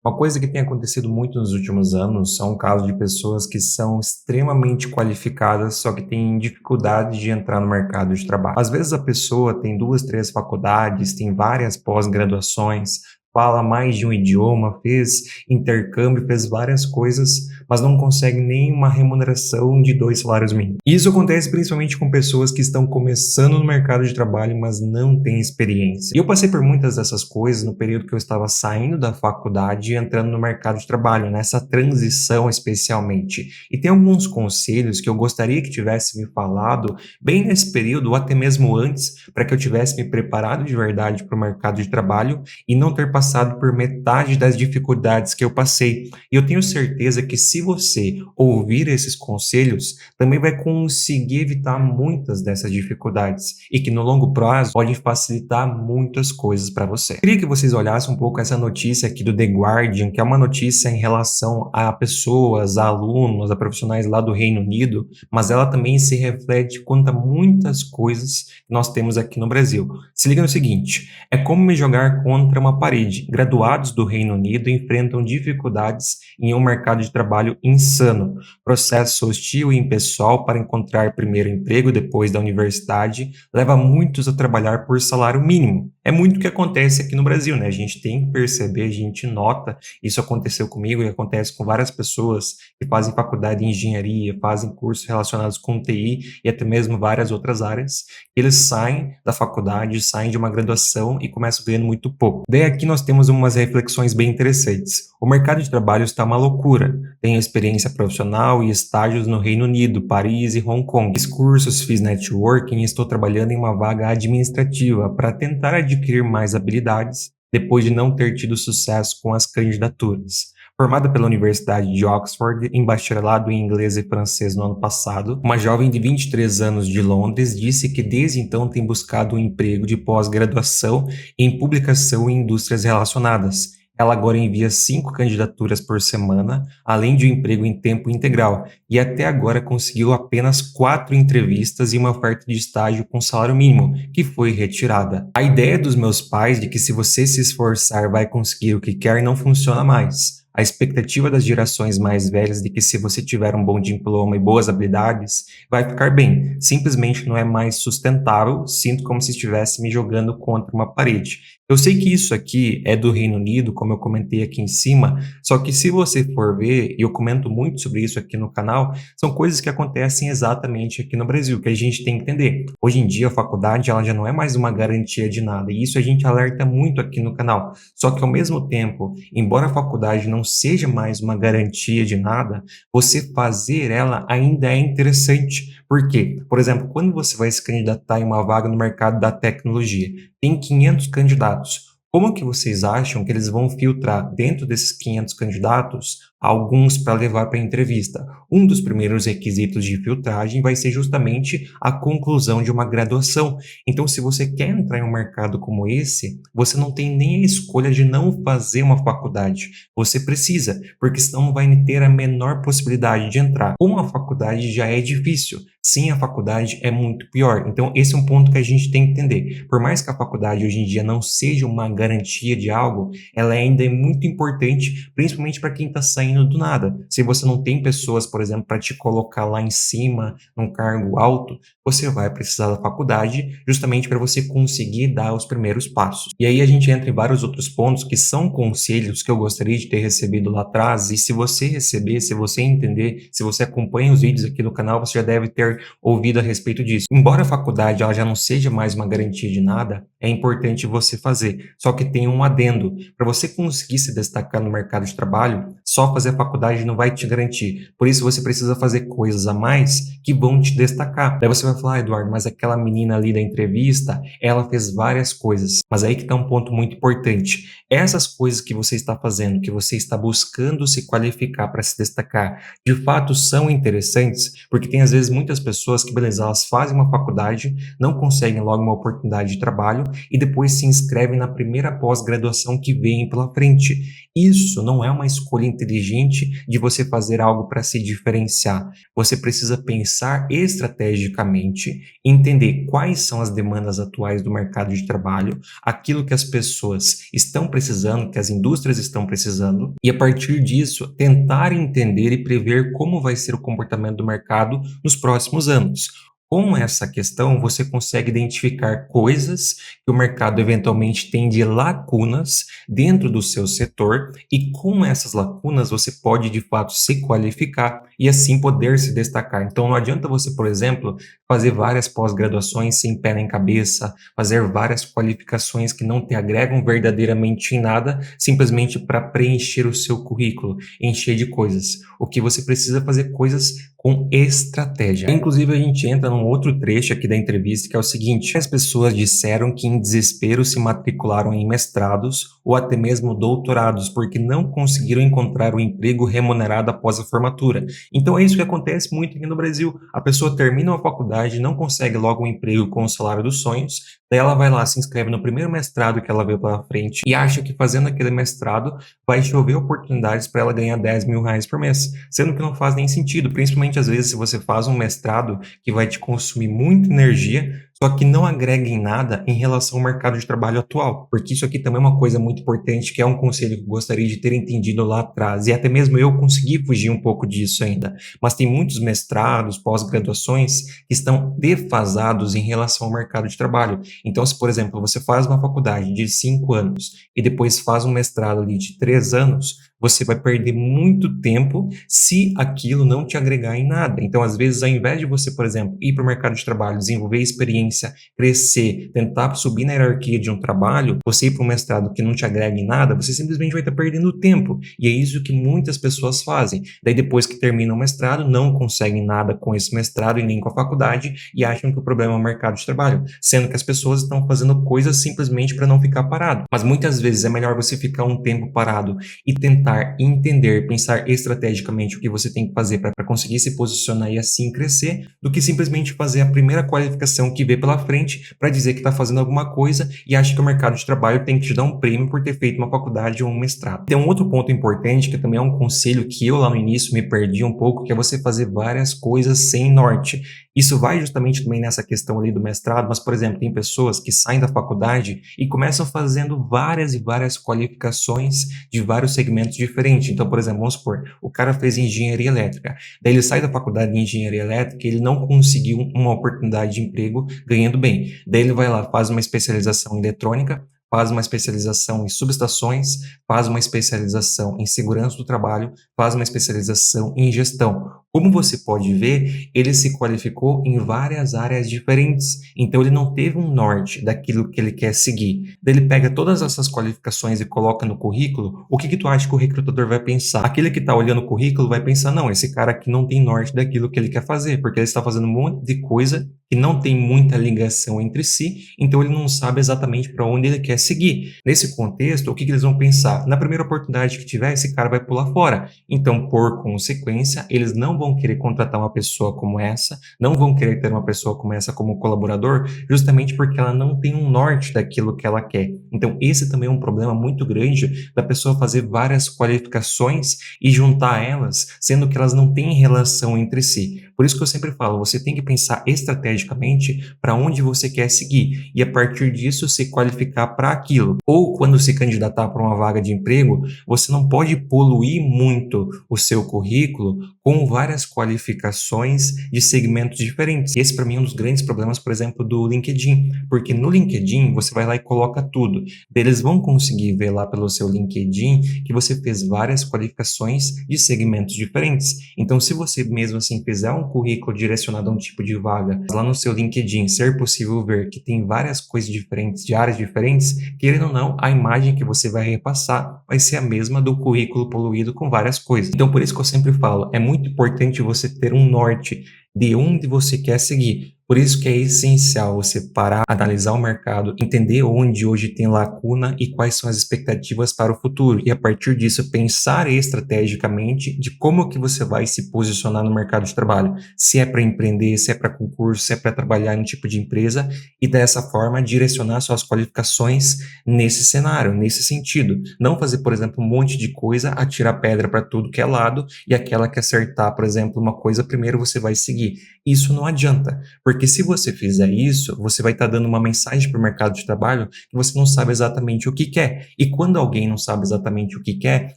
Uma coisa que tem acontecido muito nos últimos anos são casos de pessoas que são extremamente qualificadas, só que têm dificuldade de entrar no mercado de trabalho. Às vezes a pessoa tem duas, três faculdades, tem várias pós-graduações, fala mais de um idioma, fez intercâmbio, fez várias coisas, mas não consegue nem uma remuneração de dois salários mínimos. Isso acontece principalmente com pessoas que estão começando no mercado de trabalho, mas não têm experiência. E eu passei por muitas dessas coisas no período que eu estava saindo da faculdade e entrando no mercado de trabalho, nessa transição especialmente. E tem alguns conselhos que eu gostaria que tivesse me falado bem nesse período, ou até mesmo antes, para que eu tivesse me preparado de verdade para o mercado de trabalho e não ter passado por metade das dificuldades que eu passei. E eu tenho certeza que se você ouvir esses conselhos, também vai conseguir evitar muitas dessas dificuldades e que no longo prazo pode facilitar muitas coisas para você. Eu queria que vocês olhassem um pouco essa notícia aqui do The Guardian, que é uma notícia em relação a pessoas, a alunos, a profissionais lá do Reino Unido, mas ela também se reflete quanto a muitas coisas que nós temos aqui no Brasil. Se liga no seguinte: é como me jogar contra uma parede. Graduados do Reino Unido enfrentam dificuldades em um mercado de trabalho insano. Processo hostil e impessoal para encontrar primeiro emprego depois da universidade leva muitos a trabalhar por salário mínimo. É muito o que acontece aqui no Brasil, né? A gente tem que perceber, a gente nota, isso aconteceu comigo e acontece com várias pessoas que fazem faculdade de engenharia, fazem cursos relacionados com TI e até mesmo várias outras áreas. Eles saem da faculdade, saem de uma graduação e começam ganhando muito pouco. Daí aqui nós temos umas reflexões bem interessantes. O mercado de trabalho está uma loucura. Tenho experiência profissional e estágios no Reino Unido, Paris e Hong Kong. Fiz cursos, fiz networking e estou trabalhando em uma vaga administrativa para tentar adquirir mais habilidades depois de não ter tido sucesso com as candidaturas. Formada pela Universidade de Oxford em bacharelado em inglês e francês no ano passado, uma jovem de 23 anos de Londres disse que desde então tem buscado um emprego de pós-graduação em publicação em indústrias relacionadas. Ela agora envia 5 candidaturas por semana, além de um emprego em tempo integral, e até agora conseguiu apenas 4 entrevistas e uma oferta de estágio com salário mínimo, que foi retirada. A ideia dos meus pais de que se você se esforçar vai conseguir o que quer não funciona mais. A expectativa das gerações mais velhas de que se você tiver um bom diploma e boas habilidades, vai ficar bem, simplesmente não é mais sustentável, sinto como se estivesse me jogando contra uma parede. Eu sei que isso aqui é do Reino Unido, como eu comentei aqui em cima, só que se você for ver, e eu comento muito sobre isso aqui no canal, são coisas que acontecem exatamente aqui no Brasil, que a gente tem que entender. Hoje em dia a faculdade ela já não é mais uma garantia de nada, e isso a gente alerta muito aqui no canal. Só que ao mesmo tempo, embora a faculdade não seja mais uma garantia de nada, você fazer ela ainda é interessante. Por quê? Por exemplo, quando você vai se candidatar em uma vaga no mercado da tecnologia, tem 500 candidatos. Como que vocês acham que eles vão filtrar dentro desses 500 candidatos alguns para levar para a entrevista? Um dos primeiros requisitos de filtragem vai ser justamente a conclusão de uma graduação. Então, se você quer entrar em um mercado como esse, você não tem nem a escolha de não fazer uma faculdade. Você precisa, porque senão não vai ter a menor possibilidade de entrar. Com a faculdade já é difícil. Sim, a faculdade é muito pior. Então, esse é um ponto que a gente tem que entender. Por mais que a faculdade hoje em dia não seja uma garantia de algo, ela ainda é muito importante, principalmente para quem está saindo do nada. Se você não tem pessoas, por exemplo, para te colocar lá em cima, num cargo alto, você vai precisar da faculdade justamente para você conseguir dar os primeiros passos. E aí a gente entra em vários outros pontos que são conselhos que eu gostaria de ter recebido lá atrás, e se você receber, se você entender, se você acompanha os vídeos aqui no canal, você já deve ter ouvido a respeito disso. Embora a faculdade ela já não seja mais uma garantia de nada, é importante você fazer. Só que tem um adendo. Para você conseguir se destacar no mercado de trabalho, só fazer a faculdade não vai te garantir. Por isso você precisa fazer coisas a mais que vão te destacar. Daí você vai falar: Eduardo, mas aquela menina ali da entrevista, ela fez várias coisas. Mas aí que está um ponto muito importante. Essas coisas que você está fazendo, que você está buscando se qualificar para se destacar, de fato são interessantes, porque tem às vezes muitas pessoas que, beleza, elas fazem uma faculdade, não conseguem logo uma oportunidade de trabalho e depois se inscrevem na primeira pós-graduação que vem pela frente. isso não é uma escolha inteligente de você fazer algo para se diferenciar. Você precisa pensar estrategicamente, entender quais são as demandas atuais do mercado de trabalho, aquilo que as pessoas estão precisando, que as indústrias estão precisando, e a partir disso tentar entender e prever como vai ser o comportamento do mercado nos próximos anos. Com essa questão, você consegue identificar coisas que o mercado eventualmente tem de lacunas dentro do seu setor, e com essas lacunas você pode de fato se qualificar e assim poder se destacar. Então não adianta você, por exemplo, fazer várias pós-graduações sem pé nem cabeça, fazer várias qualificações que não te agregam verdadeiramente em nada, simplesmente para preencher o seu currículo, encher de coisas. O que você precisa é fazer coisas com estratégia. Inclusive, a gente entra num outro trecho aqui da entrevista, que é o seguinte: as pessoas disseram que em desespero se matricularam em mestrados ou até mesmo doutorados, porque não conseguiram encontrar um emprego remunerado após a formatura. Então é isso que acontece muito aqui no Brasil. A pessoa termina uma faculdade, não consegue logo um emprego com o salário dos sonhos, daí ela vai lá, se inscreve no primeiro mestrado que ela vê pela frente e acha que fazendo aquele mestrado vai chover oportunidades para ela ganhar R$ 10.000 por mês, sendo que não faz nem sentido, principalmente às vezes se você faz um mestrado que vai te consumir muita energia, só que não agrega em nada em relação ao mercado de trabalho atual, porque isso aqui também é uma coisa muito importante, que é um conselho que eu gostaria de ter entendido lá atrás, e até mesmo eu consegui fugir um pouco disso ainda, mas tem muitos mestrados, pós-graduações que estão defasados em relação ao mercado de trabalho. Então, se, por exemplo, você faz uma faculdade de 5 anos e depois faz um mestrado ali de 3 anos, você vai perder muito tempo se aquilo não te agregar em nada. Então, às vezes, ao invés de você, por exemplo, ir para o mercado de trabalho, desenvolver experiência, crescer, tentar subir na hierarquia de um trabalho, você ir para um mestrado que não te agrega em nada, você simplesmente vai estar perdendo tempo. E é isso que muitas pessoas fazem. Daí, depois que terminam o mestrado, não conseguem nada com esse mestrado e nem com a faculdade e acham que o problema é o mercado de trabalho, sendo que as pessoas estão fazendo coisas simplesmente para não ficar parado. Mas muitas vezes é melhor você ficar um tempo parado e tentar entender, pensar estrategicamente o que você tem que fazer para conseguir se posicionar e assim crescer, do que simplesmente fazer a primeira qualificação que vê pela frente para dizer que está fazendo alguma coisa e acha que o mercado de trabalho tem que te dar um prêmio por ter feito uma faculdade ou um mestrado. Tem um outro ponto importante, que também é um conselho que eu lá no início me perdi um pouco, que é você fazer várias coisas sem norte. Isso vai justamente também nessa questão ali do mestrado, mas, por exemplo, tem pessoas que saem da faculdade e começam fazendo várias e várias qualificações de vários segmentos diferentes. Então, por exemplo, vamos supor, o cara fez engenharia elétrica, daí ele sai da faculdade de engenharia elétrica e ele não conseguiu uma oportunidade de emprego ganhando bem. Daí ele vai lá, faz uma especialização em eletrônica, faz uma especialização em subestações, faz uma especialização em segurança do trabalho, faz uma especialização em gestão. Como você pode ver, ele se qualificou em várias áreas diferentes, então ele não teve um norte daquilo que ele quer seguir. Daí ele pega todas essas qualificações e coloca no currículo, o que que tu acha que o recrutador vai pensar? Aquele que está olhando o currículo vai pensar, não, esse cara aqui não tem norte daquilo que ele quer fazer, porque ele está fazendo um monte de coisa que não tem muita ligação entre si, então ele não sabe exatamente para onde ele quer seguir. Nesse contexto, o que que eles vão pensar? Na primeira oportunidade que tiver, esse cara vai pular fora. Então, por consequência, eles não vão querer contratar uma pessoa como essa, não vão querer ter uma pessoa como essa como colaborador, justamente porque ela não tem um norte daquilo que ela quer. Então, esse também é um problema muito grande da pessoa fazer várias qualificações e juntar elas, sendo que elas não têm relação entre si. Por isso que eu sempre falo, você tem que pensar estrategicamente para onde você quer seguir e a partir disso se qualificar para aquilo. Ou quando se candidatar para uma vaga de emprego, você não pode poluir muito o seu currículo com várias qualificações de segmentos diferentes. Esse para mim é um dos grandes problemas, por exemplo, do LinkedIn, porque no LinkedIn você vai lá e coloca tudo. Eles vão conseguir ver lá pelo seu LinkedIn que você fez várias qualificações de segmentos diferentes. Então, se você mesmo assim fizer um currículo direcionado a um tipo de vaga, lá no seu LinkedIn ser possível ver que tem várias coisas diferentes, de áreas diferentes, querendo ou não, a imagem que você vai repassar vai ser a mesma do currículo poluído com várias coisas. Então, por isso que eu sempre falo, é muito importante você ter um norte de onde você quer seguir. Por isso que é essencial você parar, analisar o mercado, entender onde hoje tem lacuna e quais são as expectativas para o futuro. E a partir disso, pensar estrategicamente de como que você vai se posicionar no mercado de trabalho. Se é para empreender, se é para concurso, se é para trabalhar em um tipo de empresa e dessa forma direcionar suas qualificações nesse cenário, nesse sentido. Não fazer, por exemplo, um monte de coisa, atirar pedra para tudo que é lado e aquela que acertar, por exemplo, uma coisa, primeiro você vai seguir. Isso não adianta, porque se você fizer isso, você vai estar dando uma mensagem para o mercado de trabalho que você não sabe exatamente o que quer. E quando alguém não sabe exatamente o que quer,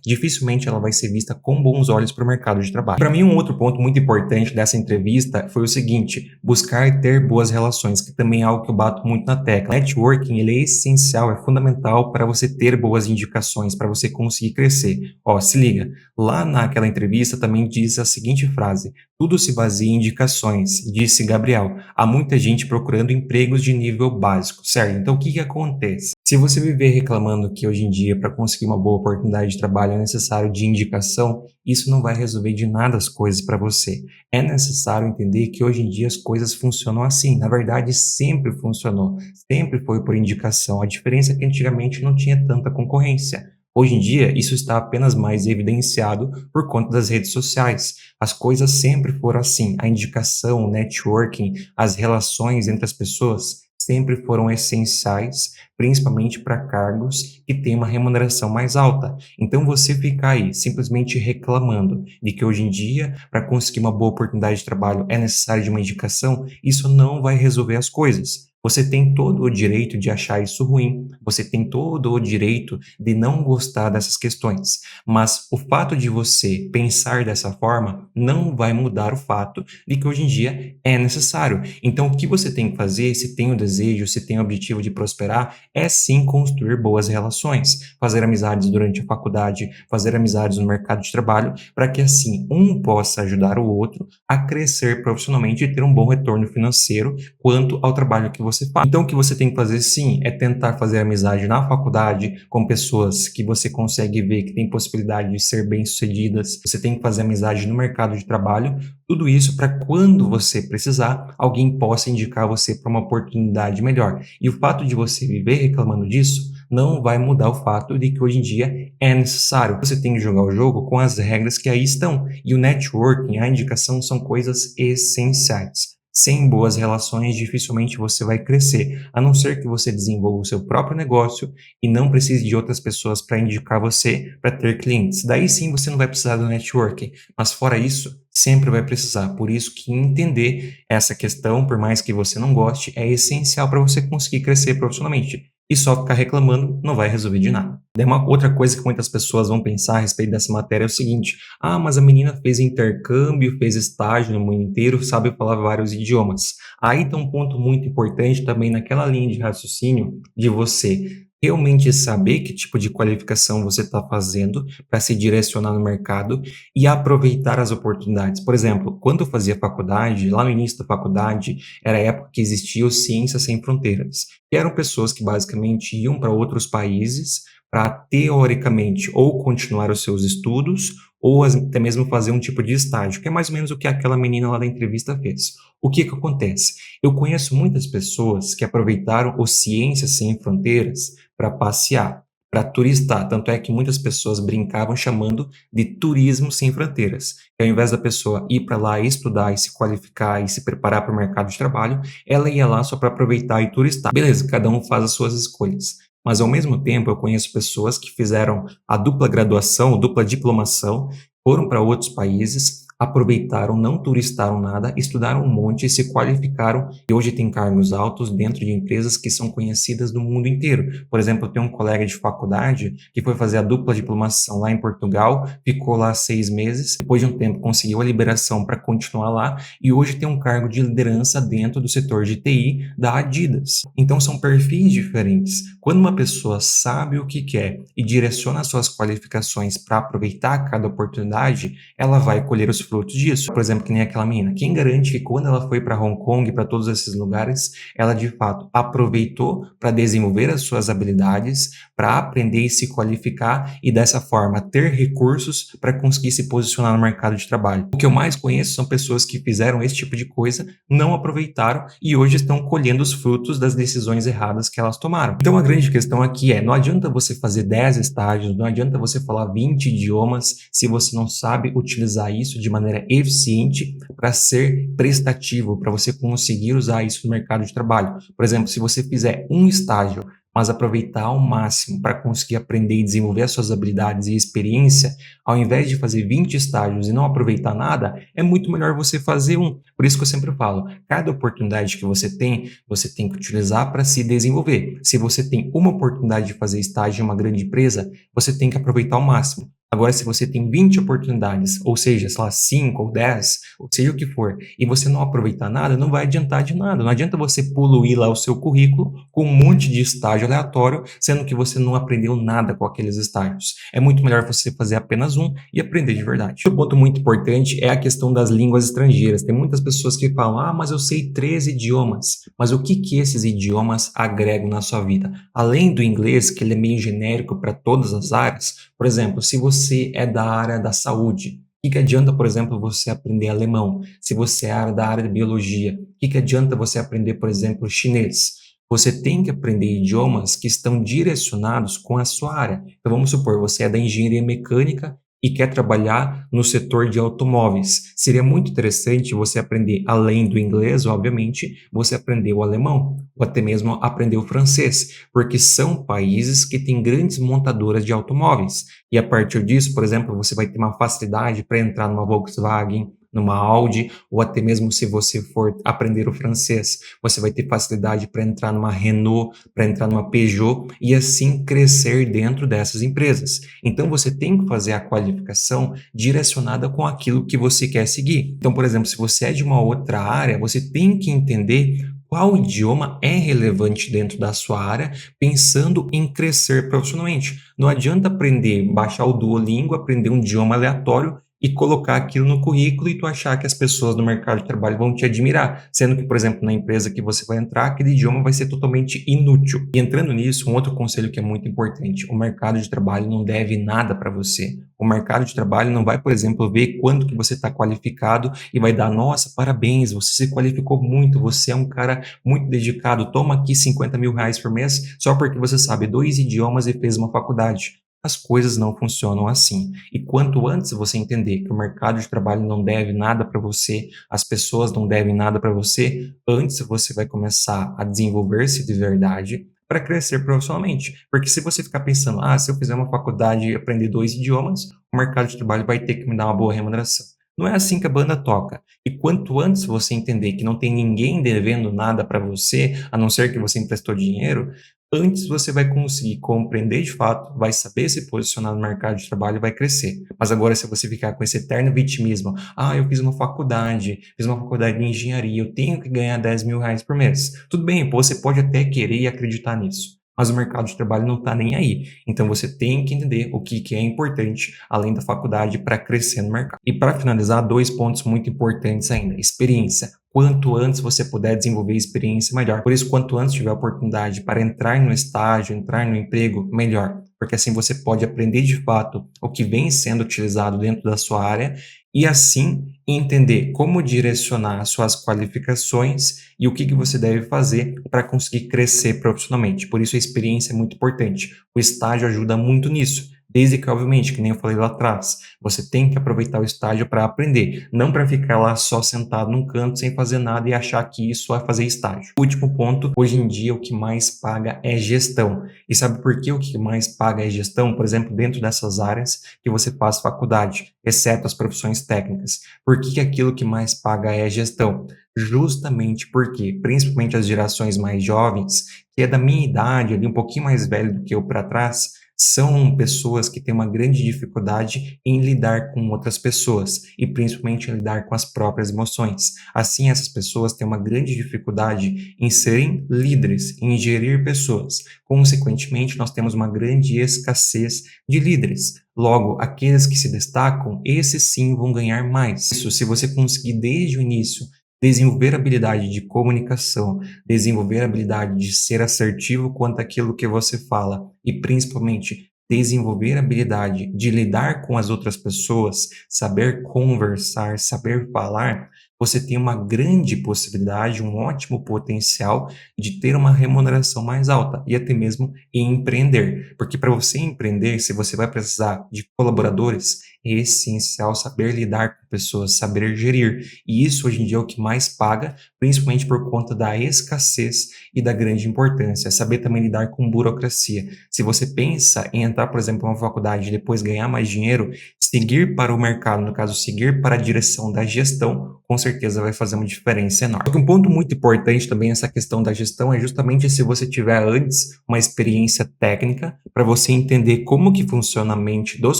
dificilmente ela vai ser vista com bons olhos para o mercado de trabalho. Para mim, um outro ponto muito importante dessa entrevista foi o seguinte: buscar ter boas relações, que também é algo que eu bato muito na tecla. Networking, ele é essencial, é fundamental para você ter boas indicações, para você conseguir crescer. Ó, se liga, lá naquela entrevista também diz a seguinte frase: tudo se baseia em indicações, disse Gabriel. Há muita gente procurando empregos de nível básico, certo? Então, o que que acontece? Se você viver reclamando que hoje em dia, para conseguir uma boa oportunidade de trabalho, é necessário de indicação, isso não vai resolver de nada as coisas para você. É necessário entender que hoje em dia as coisas funcionam assim. Na verdade, sempre funcionou. Sempre foi por indicação. A diferença é que antigamente não tinha tanta concorrência. Hoje em dia, isso está apenas mais evidenciado por conta das redes sociais. As coisas sempre foram assim. A indicação, o networking, as relações entre as pessoas sempre foram essenciais, principalmente para cargos que têm uma remuneração mais alta. Então, você ficar aí simplesmente reclamando de que hoje em dia, para conseguir uma boa oportunidade de trabalho, é necessário de uma indicação, isso não vai resolver as coisas. Você tem todo o direito de achar isso ruim, você tem todo o direito de não gostar dessas questões, mas o fato de você pensar dessa forma não vai mudar o fato de que hoje em dia é necessário. Então, o que você tem que fazer, se tem o desejo, se tem o objetivo de prosperar, é sim construir boas relações, fazer amizades durante a faculdade, fazer amizades no mercado de trabalho, para que assim um possa ajudar o outro a crescer profissionalmente e ter um bom retorno financeiro quanto ao trabalho que você faz. Então, o que você tem que fazer, sim, é tentar fazer amizade na faculdade com pessoas que você consegue ver que tem possibilidade de ser bem-sucedidas. Você tem que fazer amizade no mercado de trabalho. Tudo isso para quando você precisar, alguém possa indicar você para uma oportunidade melhor. E o fato de você viver reclamando disso não vai mudar o fato de que hoje em dia é necessário. Você tem que jogar o jogo com as regras que aí estão. E o networking, a indicação são coisas essenciais. Sem boas relações, dificilmente você vai crescer, a não ser que você desenvolva o seu próprio negócio e não precise de outras pessoas para indicar você para ter clientes. Daí sim você não vai precisar do networking, mas fora isso, sempre vai precisar. Por isso que entender essa questão, por mais que você não goste, é essencial para você conseguir crescer profissionalmente. E só ficar reclamando não vai resolver de nada. Daí uma outra coisa que muitas pessoas vão pensar a respeito dessa matéria é o seguinte: ah, mas a menina fez intercâmbio, fez estágio no mundo inteiro, sabe falar vários idiomas. Aí tem um ponto muito importante também naquela linha de raciocínio de você realmente saber que tipo de qualificação você está fazendo para se direcionar no mercado e aproveitar as oportunidades. Por exemplo, quando eu fazia faculdade, lá no início da faculdade, era a época que existia o Ciências Sem Fronteiras, que eram pessoas que basicamente iam para outros países para teoricamente ou continuar os seus estudos ou até mesmo fazer um tipo de estágio, que é mais ou menos o que aquela menina lá da entrevista fez. O que que acontece? Eu conheço muitas pessoas que aproveitaram o Ciências Sem Fronteiras para passear, para turistar, tanto é que muitas pessoas brincavam chamando de turismo sem fronteiras. Que ao invés da pessoa ir para lá estudar e se qualificar e se preparar para o mercado de trabalho, ela ia lá só para aproveitar e turistar. Beleza, cada um faz as suas escolhas. Mas ao mesmo tempo eu conheço pessoas que fizeram a dupla graduação, dupla diplomação, foram para outros países, aproveitaram, não turistaram nada, estudaram um monte, se qualificaram e hoje têm cargos altos dentro de empresas que são conhecidas no mundo inteiro. Por exemplo, eu tenho um colega de faculdade que foi fazer a dupla diplomação lá em Portugal, ficou lá 6 meses, depois de um tempo conseguiu a liberação para continuar lá e hoje tem um cargo de liderança dentro do setor de TI da Adidas. Então são perfis diferentes. Quando uma pessoa sabe o que quer e direciona suas qualificações para aproveitar cada oportunidade, ela vai colher os frutos disso. Por exemplo, que nem aquela menina. Quem garante que quando ela foi para Hong Kong, para todos esses lugares, ela de fato aproveitou para desenvolver as suas habilidades, para aprender e se qualificar e dessa forma ter recursos para conseguir se posicionar no mercado de trabalho. O que eu mais conheço são pessoas que fizeram esse tipo de coisa, não aproveitaram e hoje estão colhendo os frutos das decisões erradas que elas tomaram. Então a grande questão aqui é, não adianta você fazer 10 estágios, não adianta você falar 20 idiomas se você não sabe utilizar isso de maneira eficiente para ser prestativo, para você conseguir usar isso no mercado de trabalho. Por exemplo, se você fizer um estágio, mas aproveitar ao máximo para conseguir aprender e desenvolver as suas habilidades e experiência, ao invés de fazer 20 estágios e não aproveitar nada, é muito melhor você fazer um. Por isso que eu sempre falo, cada oportunidade que você tem que utilizar para se desenvolver. Se você tem uma oportunidade de fazer estágio em uma grande empresa, você tem que aproveitar ao máximo. Agora, se você tem 20 oportunidades, ou seja, sei lá, 5 ou 10, ou seja o que for, e você não aproveitar nada, não vai adiantar de nada. Não adianta você poluir lá o seu currículo com um monte de estágio aleatório, sendo que você não aprendeu nada com aqueles estágios. É muito melhor você fazer apenas um e aprender de verdade. Outro ponto muito importante é a questão das línguas estrangeiras. Tem muitas pessoas que falam, mas eu sei 13 idiomas. Mas o que esses idiomas agregam na sua vida? Além do inglês, que ele é meio genérico para todas as áreas, por exemplo, se você é da área da saúde, o que adianta, por exemplo, você aprender alemão? Se você é da área de biologia, o que adianta você aprender, por exemplo, chinês? Você tem que aprender idiomas que estão direcionados com a sua área. Então, vamos supor, você é da engenharia mecânica e quer trabalhar no setor de automóveis. Seria muito interessante você aprender, além do inglês, obviamente, você aprender o alemão, ou até mesmo aprender o francês, porque são países que têm grandes montadoras de automóveis. E a partir disso, por exemplo, você vai ter uma facilidade para entrar numa Volkswagen, numa Audi, ou até mesmo se você for aprender o francês, você vai ter facilidade para entrar numa Renault, para entrar numa Peugeot e assim crescer dentro dessas empresas. Então você tem que fazer a qualificação direcionada com aquilo que você quer seguir. Então, por exemplo, se você é de uma outra área, você tem que entender qual idioma é relevante dentro da sua área, pensando em crescer profissionalmente. Não adianta aprender, baixar o Duolingo, aprender um idioma aleatório e colocar aquilo no currículo e tu achar que as pessoas no mercado de trabalho vão te admirar, sendo que, por exemplo, na empresa que você vai entrar, aquele idioma vai ser totalmente inútil. E entrando nisso, um outro conselho que é muito importante, o mercado de trabalho não deve nada para você. O mercado de trabalho não vai, por exemplo, ver quanto que você está qualificado e vai dar, nossa, parabéns, você se qualificou muito, você é um cara muito dedicado, toma aqui 50 mil reais por mês só porque você sabe 2 idiomas e fez uma faculdade. As coisas não funcionam assim. E quanto antes você entender que o mercado de trabalho não deve nada para você, as pessoas não devem nada para você, antes você vai começar a desenvolver-se de verdade para crescer profissionalmente. Porque se você ficar pensando, se eu fizer uma faculdade e aprender 2 idiomas, o mercado de trabalho vai ter que me dar uma boa remuneração. Não é assim que a banda toca. E quanto antes você entender que não tem ninguém devendo nada para você, a não ser que você emprestou dinheiro, antes você vai conseguir compreender de fato, vai saber se posicionar no mercado de trabalho e vai crescer. Mas agora, se você ficar com esse eterno vitimismo, eu fiz uma faculdade de engenharia, eu tenho que ganhar 10 mil reais por mês. Tudo bem, você pode até querer e acreditar nisso. Mas o mercado de trabalho não está nem aí. Então você tem que entender o que é importante, além da faculdade, para crescer no mercado. E para finalizar, 2 pontos muito importantes ainda. Experiência. Quanto antes você puder desenvolver experiência, melhor. Por isso, quanto antes tiver oportunidade para entrar no estágio, entrar no emprego, melhor. Porque assim você pode aprender de fato o que vem sendo utilizado dentro da sua área e assim entender como direcionar as suas qualificações e o que você deve fazer para conseguir crescer profissionalmente. Por isso a experiência é muito importante. O estágio ajuda muito nisso. Desde que, obviamente, que nem eu falei lá atrás, você tem que aproveitar o estágio para aprender, não para ficar lá só sentado num canto sem fazer nada e achar que isso é fazer estágio. Último ponto, hoje em dia o que mais paga é gestão. E sabe por que o que mais paga é gestão? Por exemplo, dentro dessas áreas que você faz faculdade, exceto as profissões técnicas. Por que aquilo que mais paga é gestão? Justamente porque, principalmente as gerações mais jovens, que é da minha idade, ali um pouquinho mais velho do que eu para trás, são pessoas que têm uma grande dificuldade em lidar com outras pessoas e principalmente em lidar com as próprias emoções. Assim, essas pessoas têm uma grande dificuldade em serem líderes, em gerir pessoas. Consequentemente, nós temos uma grande escassez de líderes. Logo, aqueles que se destacam, esses sim vão ganhar mais. Isso, se você conseguir desde o início desenvolver a habilidade de comunicação, desenvolver a habilidade de ser assertivo quanto àquilo que você fala e principalmente desenvolver a habilidade de lidar com as outras pessoas, saber conversar, saber falar, você tem uma grande possibilidade, um ótimo potencial de ter uma remuneração mais alta e até mesmo empreender. Porque para você empreender, se você vai precisar de colaboradores, é essencial saber lidar com pessoas, saber gerir. E isso hoje em dia é o que mais paga, principalmente por conta da escassez e da grande importância. É saber também lidar com burocracia. Se você pensa em entrar, por exemplo, em uma faculdade e depois ganhar mais dinheiro, seguir para o mercado, no caso, seguir para a direção da gestão, com certeza vai fazer uma diferença enorme. Um ponto muito importante também nessa questão da gestão é justamente se você tiver antes uma experiência técnica para você entender como que funciona a mente dos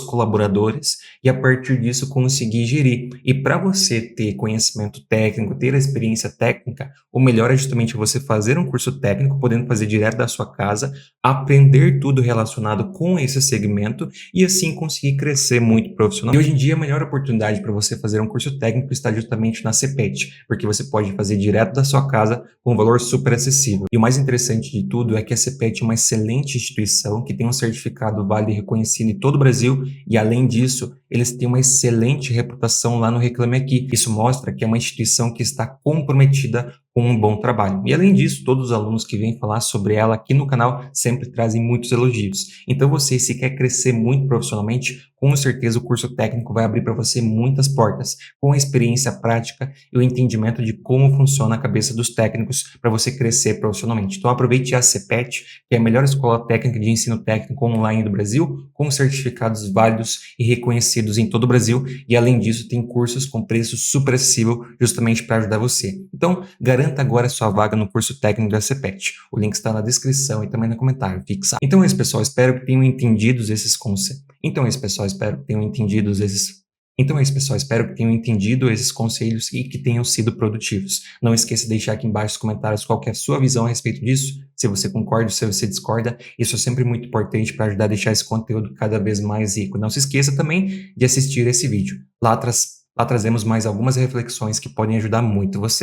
colaboradores e a partir disso conseguir gerir. E para você ter conhecimento técnico, ter a experiência técnica, o melhor é justamente você fazer um curso técnico, podendo fazer direto da sua casa, aprender tudo relacionado com esse segmento e assim conseguir crescer muito profissionalmente. E hoje em dia a melhor oportunidade para você fazer um curso técnico está justamente na CPET, porque você pode fazer direto da sua casa com um valor super acessível. E o mais interessante de tudo é que a CPET é uma excelente instituição que tem um certificado válido e reconhecido em todo o Brasil e além disso, eles têm uma excelente reputação lá no Reclame Aqui. Isso mostra que é uma instituição que está comprometida com um bom trabalho. E além disso, todos os alunos que vêm falar sobre ela aqui no canal sempre trazem muitos elogios. Então você, se quer crescer muito profissionalmente, com certeza o curso técnico vai abrir para você muitas portas, com a experiência prática e o entendimento de como funciona a cabeça dos técnicos para você crescer profissionalmente. Então aproveite a CPET, que é a melhor escola técnica de ensino técnico online do Brasil, com certificados válidos e reconhecidos em todo o Brasil, e além disso tem cursos com preço super acessível justamente para ajudar você. Então, garanta agora sua vaga no curso técnico da CPET. O link está na descrição e também no comentário fixado. Então é isso, pessoal. Espero que tenham entendido esses conceitos. Então é isso, pessoal. Espero que tenham entendido esses conselhos e que tenham sido produtivos. Não esqueça de deixar aqui embaixo nos comentários qual que é a sua visão a respeito disso, se você concorda ou se você discorda. Isso é sempre muito importante para ajudar a deixar esse conteúdo cada vez mais rico. Não se esqueça também de assistir esse vídeo. Lá trazemos mais algumas reflexões que podem ajudar muito você.